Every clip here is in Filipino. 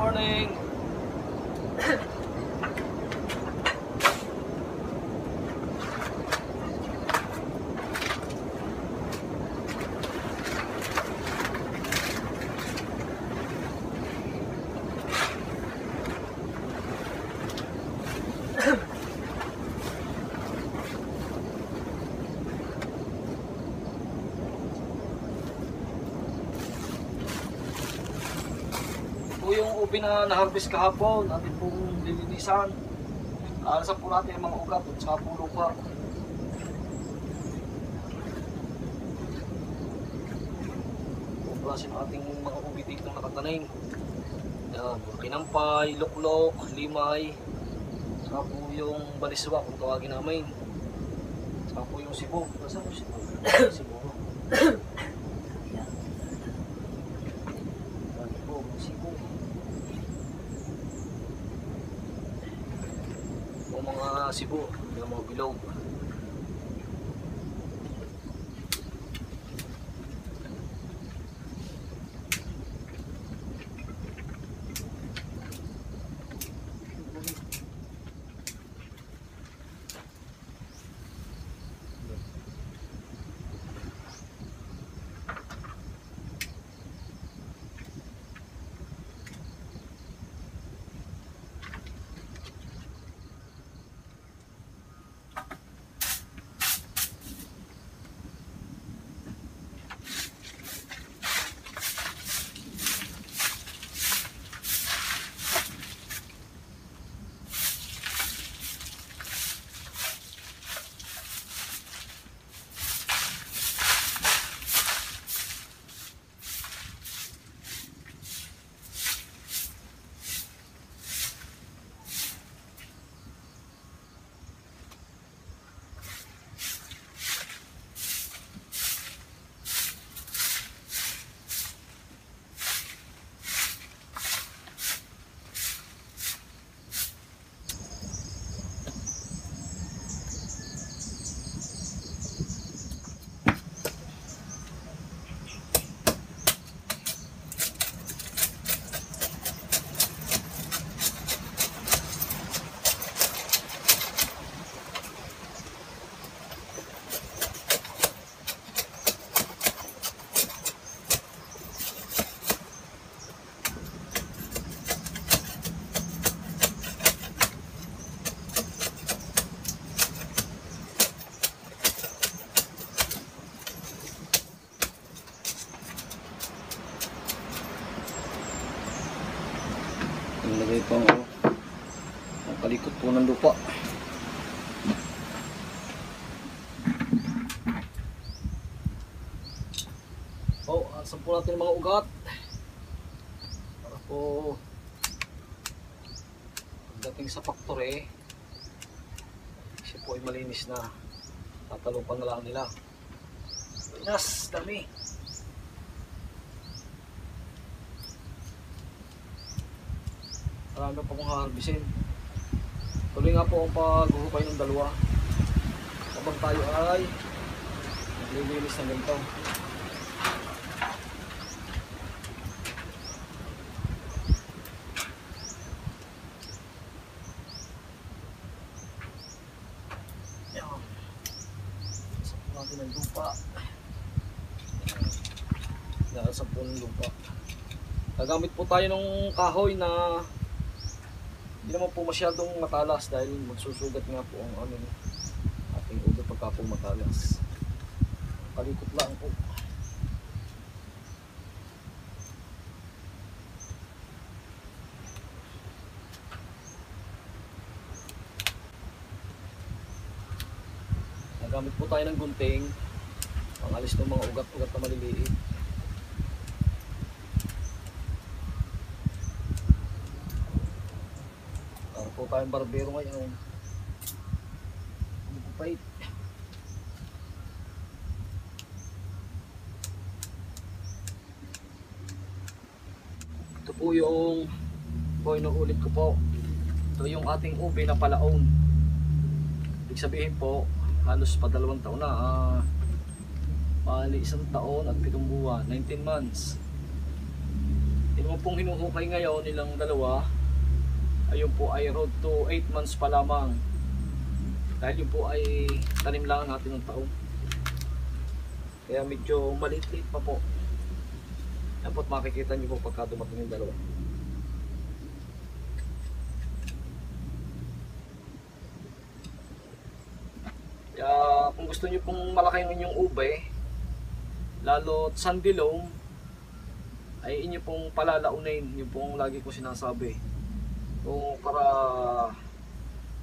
morning. Yung ubi na na-harvest kahapon, natin pong lilinisan. Kaalasan po natin yung mga ugat at saka po lupa. Puplasin ating mga ubi dito nakataning. Yan, kinampay, luklok, limay, saka po yung baliswa kung tawagin namin. Saka po yung sibog. Saan yung sibog? Sibog. Mga sibo, yung mga bilog. Nilagay pang ang kalikot po ng lupa. Asan po natin mga ugat para po pagdating sa factory siya po ay malinis na. Tatalupan na lang nila. Yes, dami. Marami pa kong harbisin. Tuloy nga po ang paghuhukay ng dalawa habang tayo ay naglilinis ng ganito. Yan. Sapo natin ng lupa. Yan, sapo ng lupa. Gagamit po tayo ng kahoy na hindi naman po masyadong matalas dahil magsusugat nga po ang ating ulo pagka po matalas. Kalikot lang po. Nagamit po tayo ng gunting ang alis ng mga ugat-ugat na maliliit. Po tayong barbero ngayon. Pait. Ito po yung inuulit ko po. Ito yung ating ube na palaon. Ibig sabihin po halos pa 2 taon na. Bali 1 taon at 7 buwan, 19 months. Yung pong hinuhukay ngayon nilang dalawa, ayun po ay road to 8 months pa lamang. Dahil yun po ay tanim lang natin ng taon. Kaya medyo maliit-liit pa po. Yan po't makikita nyo po pagka dumating yung dalawa. Kaya kung gusto nyo pong malaki ng inyong ube, lalo't sandilong, ay inyo pong palalaunin, yung pong lagi ko sinasabi. Kung para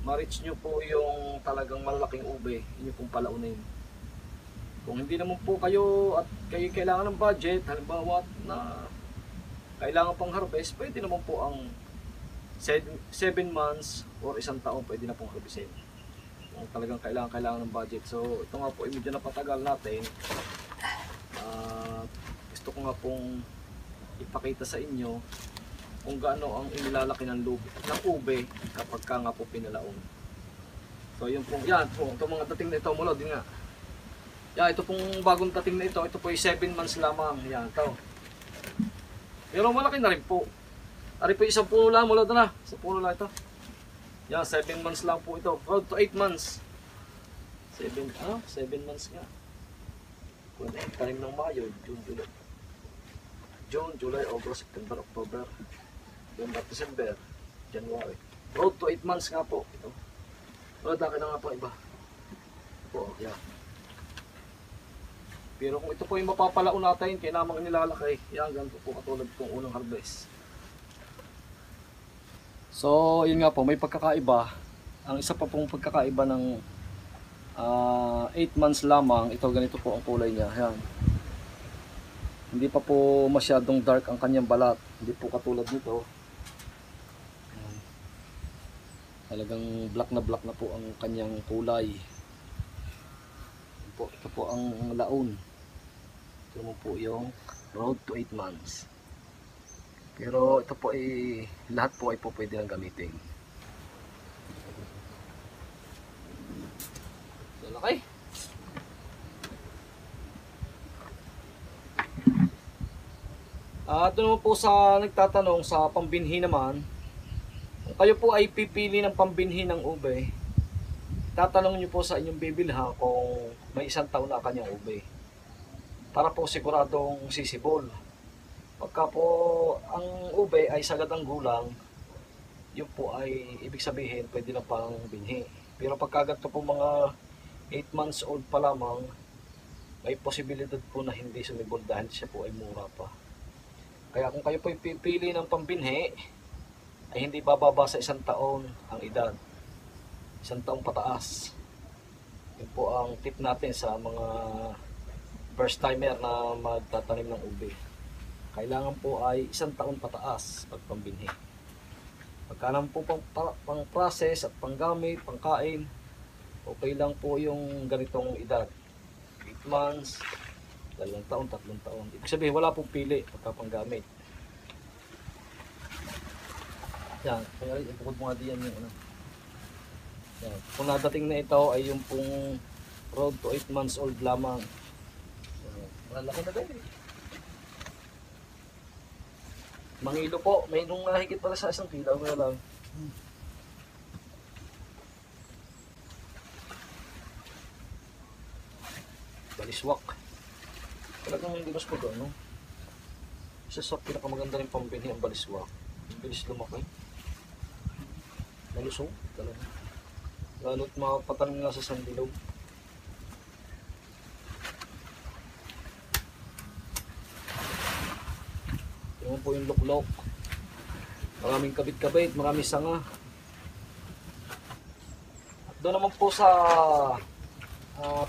ma-reach nyo po yung talagang malalaking ube, inyo pong palaunin. Kung hindi naman po kayo at kayo kailangan ng budget, halimbawa na kailangan pang harvest, pwede naman po ang 7 months or isang taon pwede na pong harvestin. Kung talagang kailangan ng budget. So ito nga po, medyo napatagal natin. Gusto ko nga pong ipakita sa inyo kung gaano ang inilalaki ng ube kapag ka nga po pinalaon. So yun po, yan po, itong mga dating na ito, mulod din nga. Yan, ito pong bagong dating na ito po ay 7 months lamang. Yan, ito. Pero malaki na rin po. Ari po isang puno lang, mulod na. Isang puno lang ito. Yan, 7 months lang po ito. Road to 8 months. 7 months nga. Kung tanim ng Mayo, June, July, August, September, October, November, December, January. Road to 8 months nga po ito. Road akin na nga po iba. Po, yan. Pero kung ito po yung mapapalaon natin, kaya namang inilalaki, yan, ganito po katulad kong unang harvest. So, yun nga po, may pagkakaiba. Ang isa pa pong pagkakaiba ng 8 months lamang, ito ganito po ang kulay niya. Yan. Hindi pa po masyadong dark ang kanyang balat. Hindi po katulad nito. Yan. Talagang black na po ang kanyang kulay. Ito po ang laon. Ito mo po yung road to 8 months. Pero ito po ay lahat po ay po pwede nang gamitin. Okay. Ito naman po sa nagtatanong sa pambinhi naman. Kung kayo po ay pipili ng pambinhi ng ube, tatanong nyo po sa inyong bibilha kung may isang taon na kanyang ube. Para po siguradong sisibol. Pagka po ang ube ay sagad ang gulang, yun po ay ibig sabihin pwede na pang binhi. Pero pagka ganito po mga 8 months old pa lamang, may posibilidad po na hindi sumibol dahil siya po ay mura pa. Kaya kung kayo po pipili ng pambinhi, ay hindi bababa sa 1 taon ang edad. 1 taong pataas. Yun po ang tip natin sa mga first timer na magtatanim ng ube. Kailangan po ay 1 taon pataas pag pambinhi. Pagka naman po pang process at panggamit, pangkain, okay lang po yung ganitong edad. 8 months, 2 taon, 3 taon. Ibig sabihin wala pong pili pagka panggamit. Yan, kaya ipukod mo nga diyan yung ano. Yan. Kung nadating na ito ay yung pong road to 8 months old lamang. Malaki na din eh. Mangilo po, may nung mahigit pala sa 1 kilo, wala lang. Baliswak. Talagang hindi mas po doon, no? Isa sa pinakamaganda rin pambinhi ang baliswak. Ang bilis lumaki. Malusog talaga. Lalo't mapatanim nga sa sandilog. Yung po yung luklok. Maraming kabit-kabit, maraming sanga. At doon naman po sa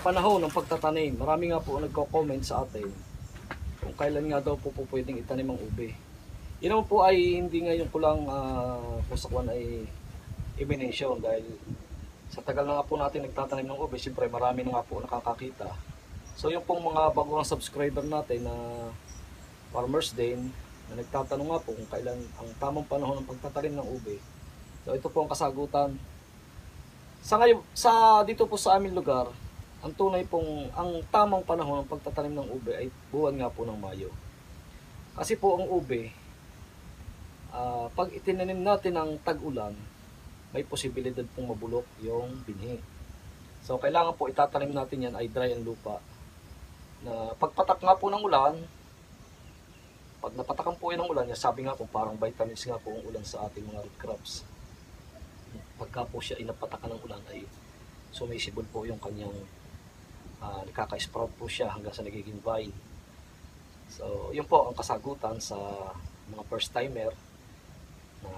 panahon ng pagtatanim, marami nga po nagko-comment sa atin kung kailan nga daw po pwedeng itanim ang ube. Yun naman po ay hindi ngayon ko lang kusakuan ay i-mention dahil sa tagal na nga po natin nagtatanim ng ube, siyempre marami na nga po nakakakita. So yung pong mga bagong subscriber natin na farmers din, na nagtatanong nga po kung kailan ang tamang panahon ng pagtatanim ng ube. So ito po ang kasagutan. Sa ngayon, dito po sa aming lugar, ang tunay pong ang tamang panahon ng pagtatanim ng ube ay buwan nga po ng Mayo. Kasi po ang ube pag itinanim natin ng tag-ulan, may posibilidad pong mabulok yung binhi. So kailangan po itatanim natin yan ay dry ang lupa. Na pagpatak nga po ng ulan, pag napatakan po yan ng ulan, sabi nga po parang vitamins nga po ang ulan sa ating mga root crops. Pagka po siya inapatakan ng ulan ay sumisibol po yung kanyang nakaka-sprout po siya hanggang sa nagiging vine. So yun po ang kasagutan sa mga first timer na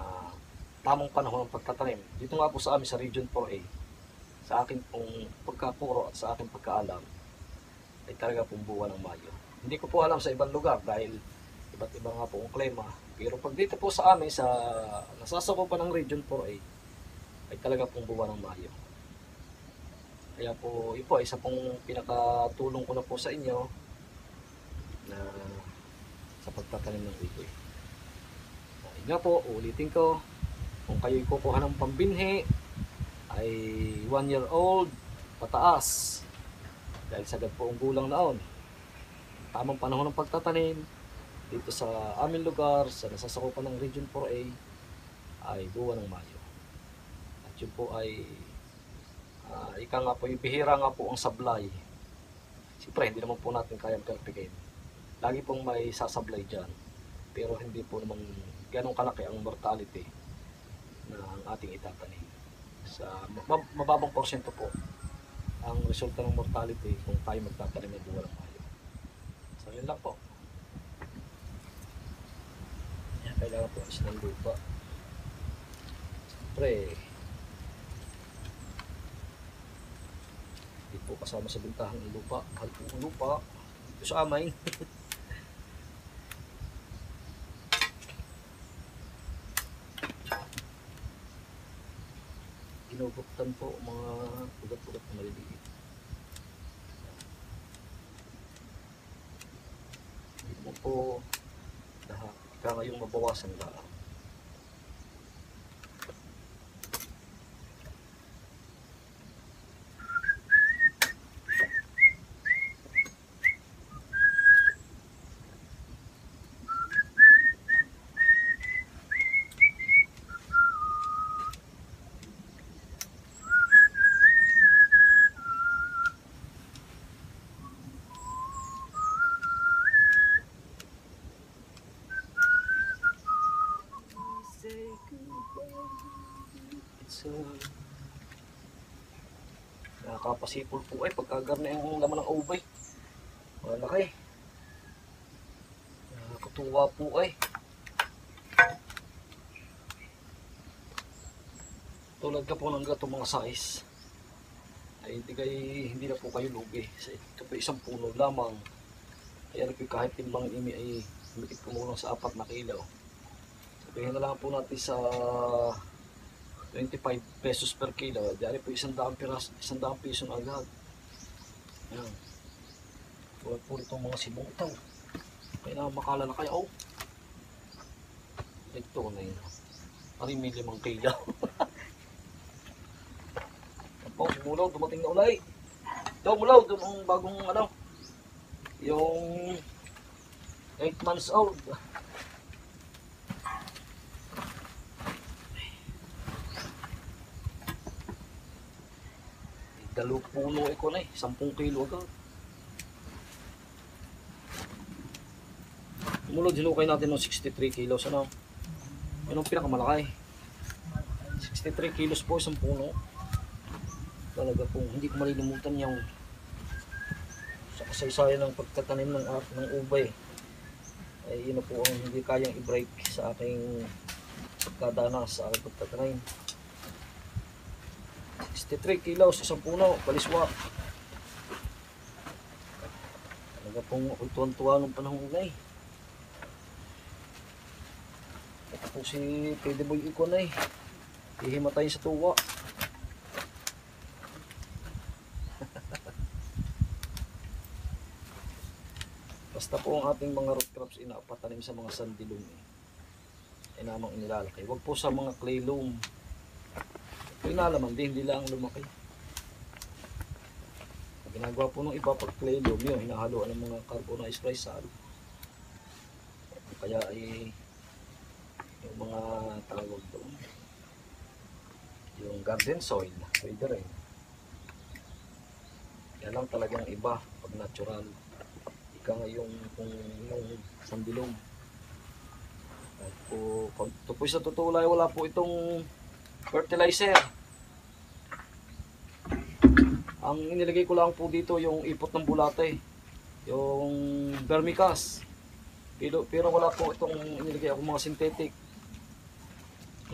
tamang panahon ng pagtatanim. Dito nga po sa amin sa Region 4A, sa akin pong pagkapuro at sa aking pagkaalam, ay talaga pong buwan ng Mayo. Hindi ko po alam sa ibang lugar dahil iba't iba nga po ang klima. Pero pag dito po sa amin, sa nasasakupan ng Region 4A, ay talaga pong buwan ng Mayo. Kaya po, ito ay isa pong pinakatulong ko na po sa inyo na sa pagtatanim ng ugoy. Yun nga po, ulitin ko, kung kayo'y kukuha ng pambinhi, ay 1 year old pataas dahil sagad po ang gulang naon. Tamang panahon ng pagtatanim dito sa aming lugar sa nasasakupan ng Region 4A ay buwan ng Mayo. At yun po ay ika nga po, bihira nga po ang sablay. Siyempre hindi naman po natin kayang perpigin. Lagi pong may sasablay dyan, pero hindi po naman ganong kalaki ang mortality na ang ating itatanim. Sa mababang porsyento po ang resulta ng mortality kung tayo magtatanim ng buwan ng Mayo. So yun lang po. Yan, kailangan po kasi ng lupa. Siyempre hindi po kasama sa bintahan ng lupa. Mahal po ang lupa ito sa amin. Ginuguptan po mga ugat-ugat na maliliit. Hindi mo po lahat. Kaya ngayong mabawasan lang. Nakakapasipol po ay pagkagarna yung laman ng ubay. Malaki. Nakakatuwa po ay. Tulad ka po ng gato mga size ay hindi na po kayo lugi. Ito po isang puno lamang. Kaya kahit timbang imi ay humigit kumulang sa 4 na kilo. Sabihin na lang po natin sa 25 pesos per kilo. Diyan po 100 piso na agad. Ayan. Tulad po itong mga sibong ito. Kailangan makala na kayo. Ito na yun. Parimili mang kilo. Yan po, mulaw, dumating na ulay. Ito, mulaw, doon ang bagong yung 8 months old. Dalawang puno ko na 10 kilo agad. Mulod, hinukay natin ng 63 kilos. Ano? Yun ang pinakamalaki. 63 kilos po isang puno. Talaga po, hindi ko malilimutan yung sa kasaysayan ng pagtatanim ng ubay. Ay yun na po ang hindi kayang i-break sa aking pagkadanas sa aking pagtatanim. 63 kilos isang puno, baliswa. Talaga pong tuwan-tuwa ng panahon na eh. Ito po si Pwede Boy Iko na eh. Hihimatay sa tuwa. Basta po ang ating mga root crops inapatanim sa mga sandilong eh. Ay namang inilalaki. Huwag po sa mga clay loam. Pinalaman din, hindi lang lumaki. Ginagawa po ng iba pag clay loam yun, hinahaluan ng mga carbonized rice sal. Kaya ay yung mga tawag doon, yung garden soil, pwede rin. Yan lang talagang iba pag natural. Ika nga yung sandilong. Ito po sa totoo lang, wala po itong fertilizer. Ang inilagay ko lang po dito yung ipot ng bulate, yung vermicast. Pero wala po itong inilagay ako mga synthetic.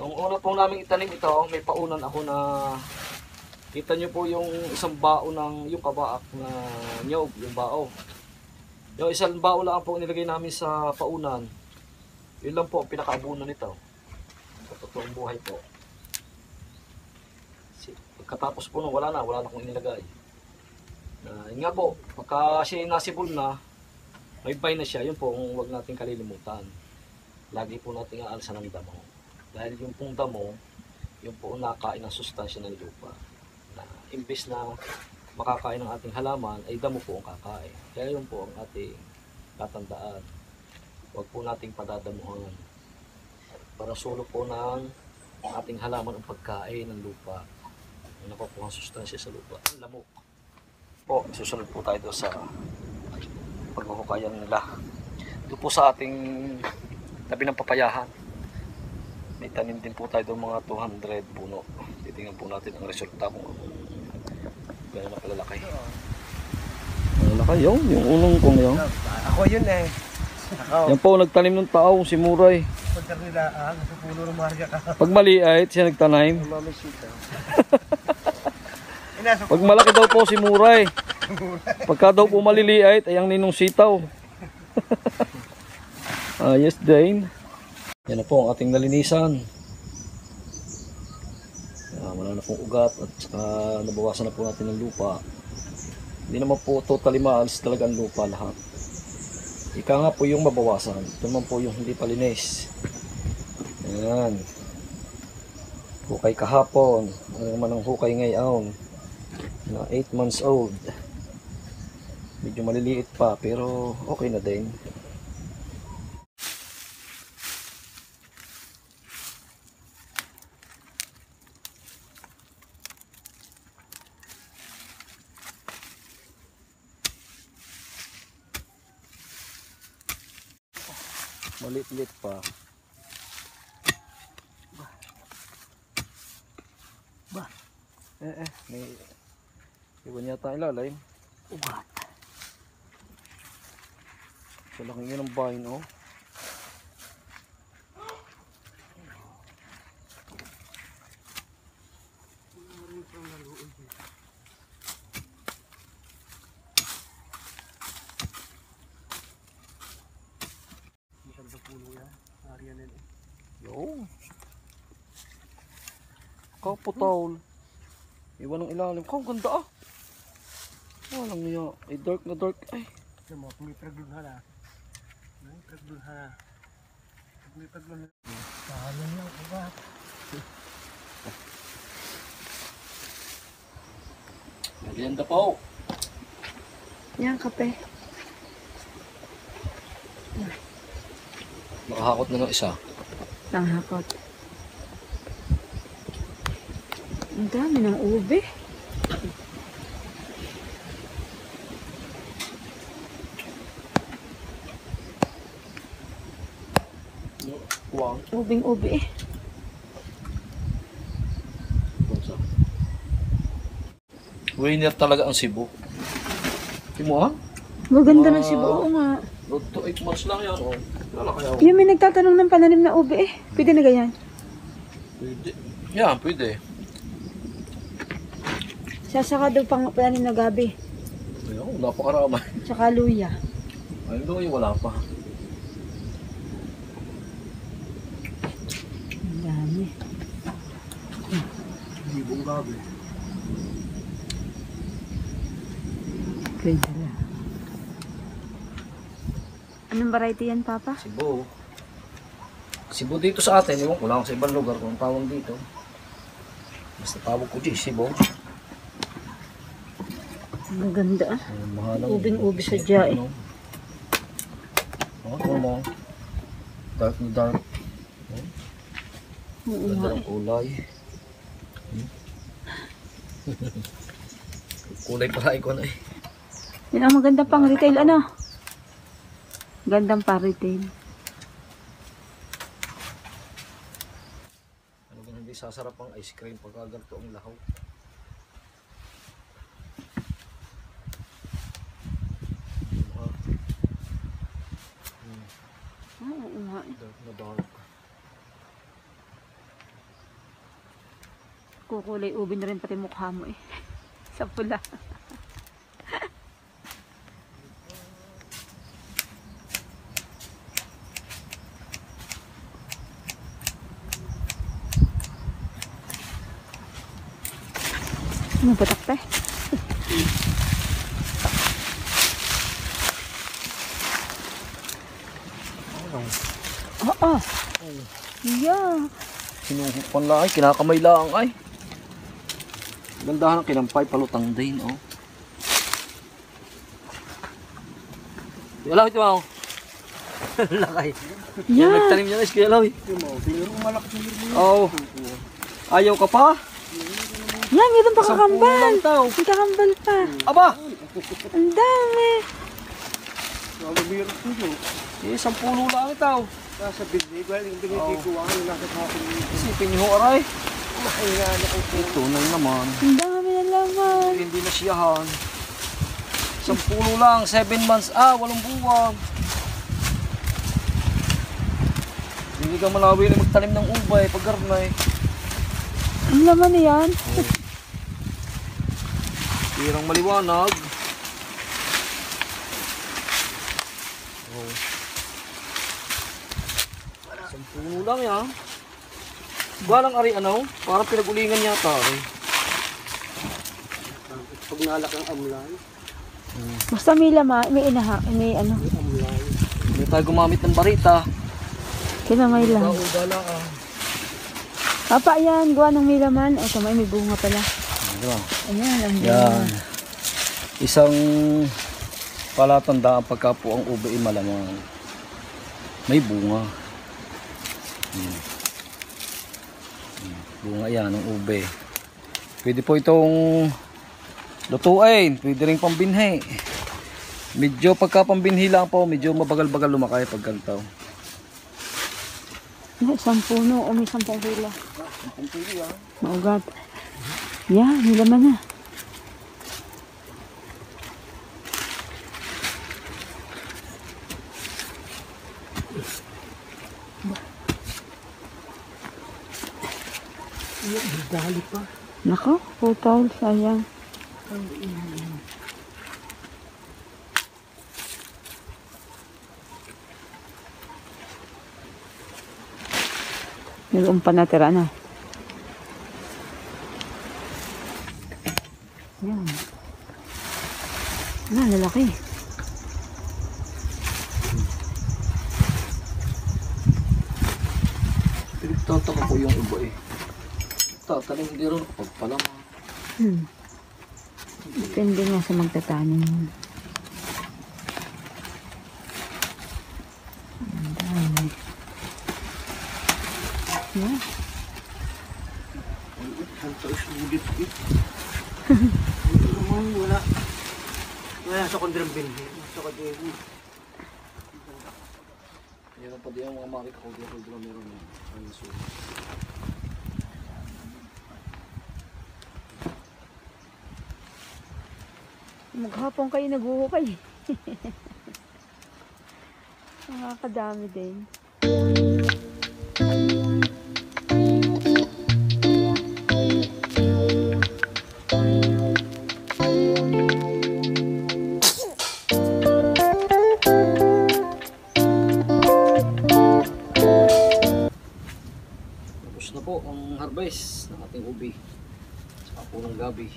Nung una po namin itanim ito, may paunan ako na kita nyo po yung isang bao ng yung kabaak na nyog, yung bao. Yung isang bao lang po nilagay namin sa paunan. Yun lang po ang pinakaabunan nito. Sa totoong buhay po. Pagkatapos po nung wala na akong inilagay. Yun nga po, pagka siya nasibol na, may bay na siya, yun po ang huwag natin kalilimutan. Lagi po natin aalisan ng damo. Dahil yung pong damo, yung po nakain ng sustansya ng lupa. Na imbes na makakain ng ating halaman, ay damo po ang kakain. Kaya yun po ang ating tatandaan. Huwag po nating padadamuhan. Para sulok po ng ating halaman ang pagkain ng lupa. Ang nakukuha ang sustansya sa lupa. Ang lamok. Po, susunod po tayo doon sa paghuhukayan nila. Doon po sa ating tabi ng papayahan. May tanim din po tayo doon mga 200 puno. Titingnan po natin ang resulta kung gano'n na kalalaki. Malalaki yun, yung unong kong yun. Ako yun eh. Ako. Yan po, nagtanim ng tao, si Muray. Pagkarnilaan, sa puno ng marga ka. Pag maliit, siya nagtanim. Mamisita. Pag malaki daw po si Muray. Pagka daw po maliliit, ay ang ninong sitaw. Yes, Dane. Yan na po ang ating nalinisan. Wala na pong ugat at saka nabawasan na po natin ng lupa. Hindi naman po totally maalis talaga ang lupa lahat. Ika nga po yung mabawasan. Ito naman po yung hindi palinis. Ayan. Hukay kahapon. Ano naman ang hukay ngayon? Na 8 months old. Medyo maliliit pa pero okay na din. Malit-lit pa. May iwan yata ilalim. Ugat. Sa laki yun ng bahin, oh. Maganda puno yan. Area na yun. Yung kaputaul. Iwan ng ilalim. Kau ganda ah. Walang niya. Ay dark na dark. Ay. Alam mo, may praglunhan na. May praglunhan na. May praglunhan na. Sayang lang, ugat. Ganda po. Yan, kape. Makahakot na ng isa. Langhakot. Ang dami ng ube. Kuwang. Ubing ube eh. Winner talaga ang Cebu. Timo ha? Maganda ng Cebu. Oo nga. Road to 8 months lang yan. Oh. Lalaki ako. Yung may nagtatanong ng pananim na ube eh. Pwede na ganyan. Pwede. Yan, pwede. Sasaka daw pang pananim na gabi. Ayun, wala pa karamay. Tsaka luya. Ayun daw, wala pa. Ang dami. Libong gabi. Pwede na. Anong variety yan, Papa? Cebu. Cebu dito sa atin, ewan ko lang sa ibang lugar kung tawag dito. Basta tawag ko dito, Cebu. Ang ganda ah. Mahalang. Ubing-ubi sa dya eh. Ano mo? Dark na dark. Oo Ganda nga ng kulay. Kulay pala ko na eh. Yan ang maganda pang retail, ano? Gandang pang retail. Ano ba hindi sasarap ang ice cream pagka ganito ang lahaw. Oo nga. Dark na dark. Kukulay ubi na rin pati mukha mo eh. Sa pula. Ano patak pa? Oo. Yeah. Sinuhupan lang ay, kinakamay lang ay. Gandahan ang kinampay, palutang din, oh. Yalaw ito, oh. Lakay. Yan, Yeah. nagtanim niya guys, kaya lawi. Pero malakas yung hirmo. Oh. Ayaw ka pa? Yan, meron pa Isang puno kakambal. lang tao. May kakambal pa. Aba! Ang dami. Nagabiro ko yun. Eh, 10 lang itaw. Nasa binig, well, yung binibiguan, yung nasa kapin. Isipin niyo, aray. Mahingan ako po. Tunay naman. Ang dami na laman. Hindi na siyahan. 10 lang, 7 months, 8 buwan. Hindi ka malawi na magtanim ng ubay pag garnay. Ang laman na yan. Tirang maliwanag. Oh. 10 lang yan. Walang ari ano, parang pinagulingan yata eh. Pag nalak ang amlan, Basta may laman, may inaha, may ano. amlan. Hindi tayo gumamit ng barita. Kinamay lang. Gala ah. Papa, yan. Gawa ng may laman. Ito, may bunga pala. Diba? Ayan, ang bunga. Yan. Isang palatandaan pagka po ang ube ay malamang. May bunga. Bunga yan ng ube. Pwede po itong lutuin. Pwede rin pambinhi. Medyo pagka pambinhi lang po, medyo mabagal-bagal lumakay pag ganito. Isang puno o may 10 kilo. Ang pili ah. Maugat. Yan, may laman na. Dali pa. Nako, putol, sayang. Meron pa natira na. Yan. Lalaki. Pinagtataka ko yung iba eh. Tatanim hindi rin pagpalam. Depende nga sa magtatanim. Ang dami. Yan. Santa isulit it. Wala. Wala sa kondrang binhi. Sa kondrang. Yan pa din ang mga makita ko dito meron na. Ano so. Maghapon kayo naghuhukay. Nakakadami din. Tapos na po ang harvest ng ating ubi. Saka po ng gabi.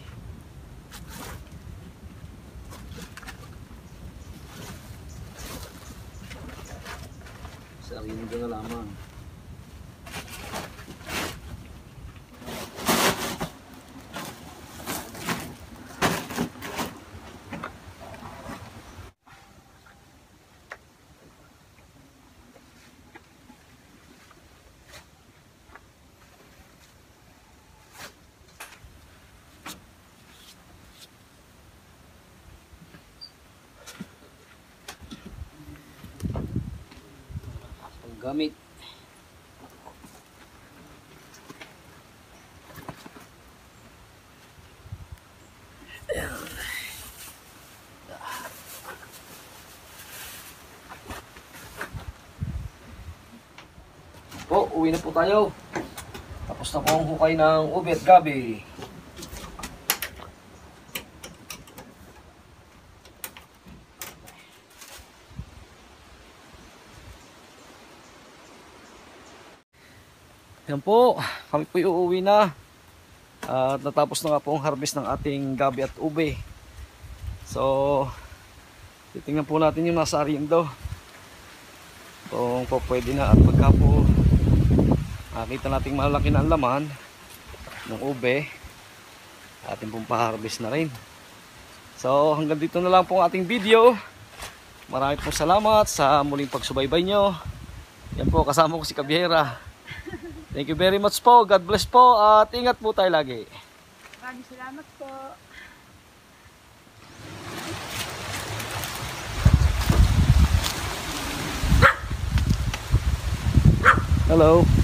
Sarili ko na lamang. gamit. Po, uwi na po tayo. Tapos na po ang hukay ng ube at gabi. Yan po, kami po uuwi na. At natapos na nga po ang harvest ng ating gabi at ube. So, titingnan po natin yung nasa arindo. Kung po pwede na at pagka po nakita nating malaki na ang laman ng ube, ating pong pa-harvest na rin. So, hanggang dito na lang po ang ating video. Maraming pong salamat sa muling pagsubaybay nyo. Yan po, kasama ko si Kabiera. Thank you very much po. God bless po at ingat po tayo lagi. Maraming salamat po. Hello.